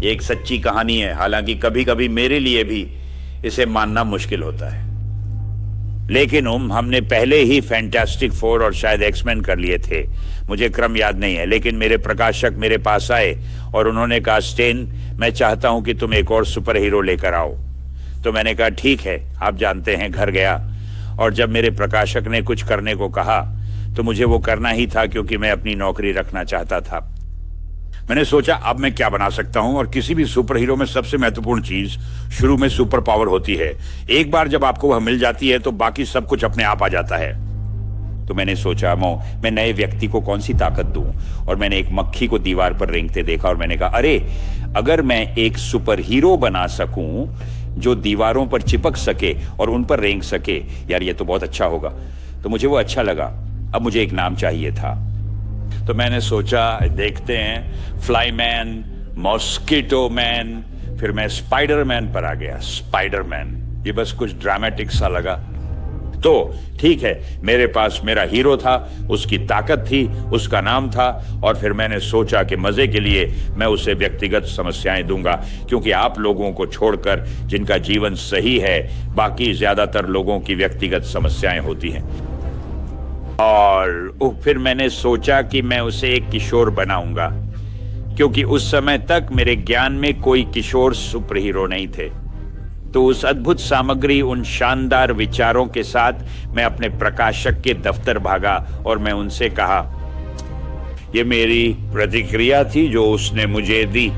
ये एक सच्ची कहानी है, हालांकि कभी कभी मेरे लिए भी इसे मानना मुश्किल होता है। लेकिन हमने पहले ही फैंटास्टिक फोर और शायद एक्समैन कर लिए थे, मुझे क्रम याद नहीं है। लेकिन मेरे प्रकाशक मेरे पास आए और उन्होंने कहा, स्टेन, मैं चाहता हूं कि तुम एक और सुपर हीरो लेकर आओ। तो मैंने कहा ठीक है, आप जानते हैं। घर गया और जब मेरे प्रकाशक ने कुछ करने को कहा तो मुझे वो करना ही था, क्योंकि मैं अपनी नौकरी रखना चाहता था। मैंने सोचा अब मैं क्या बना सकता हूं, और किसी भी सुपर हीरो में सबसे महत्वपूर्ण चीज शुरू में सुपर पावर होती है। एक बार जब आपको वह मिल जाती है तो बाकी सब कुछ अपने आप आ जाता है। तो मैंने सोचा मैं नए व्यक्ति को कौन सी ताकत दूं, और मैंने एक मक्खी को दीवार पर रेंगते देखा और मैंने कहा, अरे अगर मैं एक सुपर हीरो बना सकूं जो दीवारों पर चिपक सके और उन पर रेंग सके, यार ये तो बहुत अच्छा होगा। तो मुझे वो अच्छा लगा। अब मुझे एक नाम चाहिए था, तो मैंने सोचा देखते हैं, फ्लाईमैन, मॉस्किटो मैन, फिर मैं स्पाइडरमैन पर आ गया। स्पाइडरमैन, ये बस कुछ ड्रामेटिक सा लगा। तो ठीक है, मेरे पास मेरा हीरो था, उसकी ताकत थी, उसका नाम था, और फिर मैंने सोचा कि मजे के लिए मैं उसे व्यक्तिगत समस्याएं दूंगा, क्योंकि आप लोगों को छोड़कर जिनका जीवन सही है, बाकी ज्यादातर लोगों की व्यक्तिगत समस्याएं होती हैं। और फिर मैंने सोचा कि मैं उसे एक किशोर बनाऊंगा, क्योंकि उस समय तक मेरे ज्ञान में कोई किशोर सुपर हीरो नहीं थे। तो उस अद्भुत सामग्री, उन शानदार विचारों के साथ मैं अपने प्रकाशक के दफ्तर भागा और मैं उनसे कहा, ये मेरी प्रतिक्रिया थी जो उसने मुझे दी।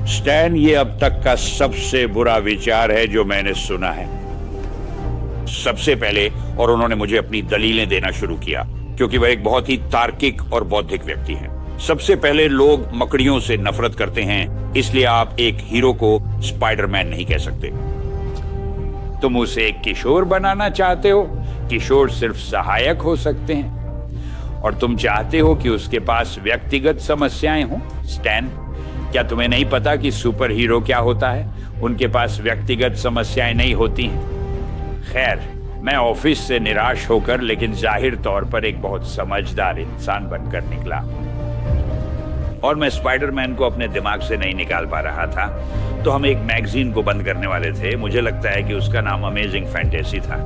स्टैन, ये अब तक का सबसे बुरा विचार है जो मैंने सुना है। सबसे पहले, और उन्होंने मुझे अपनी दलीलें देना शुरू किया, क्योंकि वह एक बहुत ही तार्किक और बौद्धिक व्यक्ति हैं। सबसे पहले, लोग मकड़ियों से नफरत करते हैं, इसलिए आप एक हीरो को स्पाइडरमैन नहीं कह सकते। तुम उसे एक किशोर बनाना चाहते हो, किशोर सिर्फ सहायक हो सकते हैं, और तुम चाहते हो कि उसके पास व्यक्तिगत समस्याएं हों। स्टैन, क्या तुम्हें नहीं पता कि सुपर हीरो क्या होता है? उनके पास व्यक्तिगत समस्याएं नहीं होती हैं। खैर, मैं ऑफिस से निराश होकर, लेकिन जाहिर तौर पर एक बहुत समझदार इंसान बनकर निकला, और मैं स्पाइडरमैन को अपने दिमाग से नहीं निकाल पा रहा था। तो हम एक मैगजीन को बंद करने वाले थे, मुझे लगता है कि उसका नाम अमेजिंग फैंटेसी था।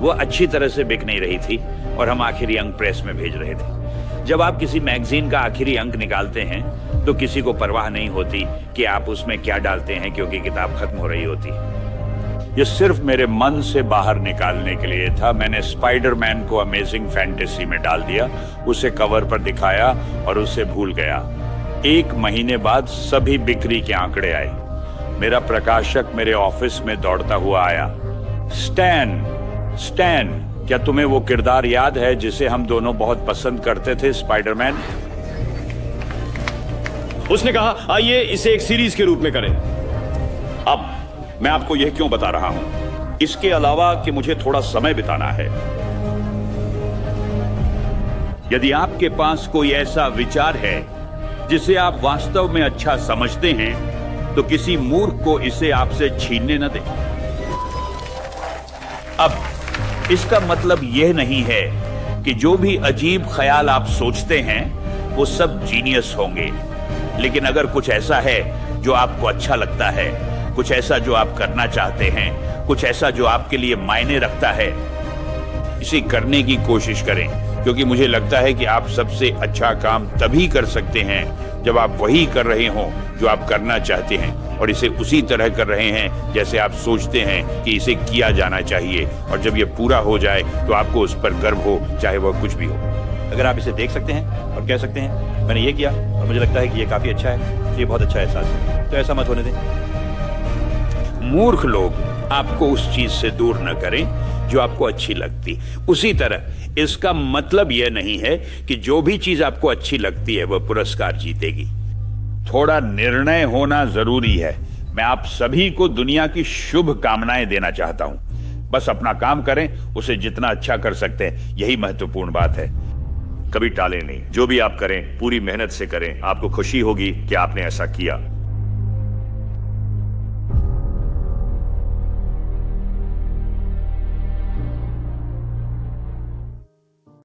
वो अच्छी तरह से बिक नहीं रही थी और हम आखिरी अंक प्रेस में भेज रहे थे। जब आप किसी मैगजीन का आखिरी अंक निकालते हैं तो किसी को परवाह नहीं होती कि आप उसमें क्या डालते हैं, क्योंकि किताब खत्म हो रही होती है। ये सिर्फ मेरे मन से बाहर निकालने के लिए था। मैंने स्पाइडरमैन को अमेजिंग फैंटेसी में डाल दिया, उसे कवर पर दिखाया और उसे भूल गया। 1 महीने बाद सभी बिक्री के आंकड़े आए। मेरा प्रकाशक मेरे ऑफिस में दौड़ता हुआ आया। स्टैन, स्टैन, क्या तुम्हें वो किरदार याद है जिसे हम दोनों बहुत पसंद करते थे, स्पाइडरमैन? उसने कहा, आइए इसे एक सीरीज के रूप में करें। अब मैं आपको यह क्यों बता रहा हूं, इसके अलावा कि मुझे थोड़ा समय बिताना है। यदि आपके पास कोई ऐसा विचार है जिसे आप वास्तव में अच्छा समझते हैं, तो किसी मूर्ख को इसे आपसे छीनने न दें। अब इसका मतलब यह नहीं है कि जो भी अजीब ख्याल आप सोचते हैं वो सब जीनियस होंगे, लेकिन अगर कुछ ऐसा है जो आपको अच्छा लगता है, कुछ ऐसा जो आप करना चाहते हैं, कुछ ऐसा जो आपके लिए मायने रखता है, इसे करने की कोशिश करें, क्योंकि मुझे लगता है कि आप सबसे अच्छा काम तभी कर सकते हैं जब आप वही कर रहे हों जो आप करना चाहते हैं, और इसे उसी तरह कर रहे हैं जैसे आप सोचते हैं कि इसे किया जाना चाहिए, और जब ये पूरा हो जाए तो आपको उस पर गर्व हो, चाहे वह कुछ भी हो। अगर आप इसे देख सकते हैं और कह सकते हैं, मैंने ये किया और मुझे लगता है कि ये काफी अच्छा है, ये बहुत अच्छा एहसास है, तो ऐसा मत होने दें। मूर्ख लोग आपको उस चीज से दूर न करें जो आपको अच्छी लगती। उसी तरह इसका मतलब यह नहीं है कि जो भी चीज आपको अच्छी लगती है वह पुरस्कार जीतेगी। थोड़ा निर्णय होना जरूरी है। मैं आप सभी को दुनिया की शुभ कामनाएं देना चाहता हूं। बस अपना काम करें, उसे जितना अच्छा कर सकते हैं, यही महत्वपूर्ण बात है। कभी टालें नहीं, जो भी आप करें पूरी मेहनत से करें, आपको खुशी होगी कि आपने ऐसा किया।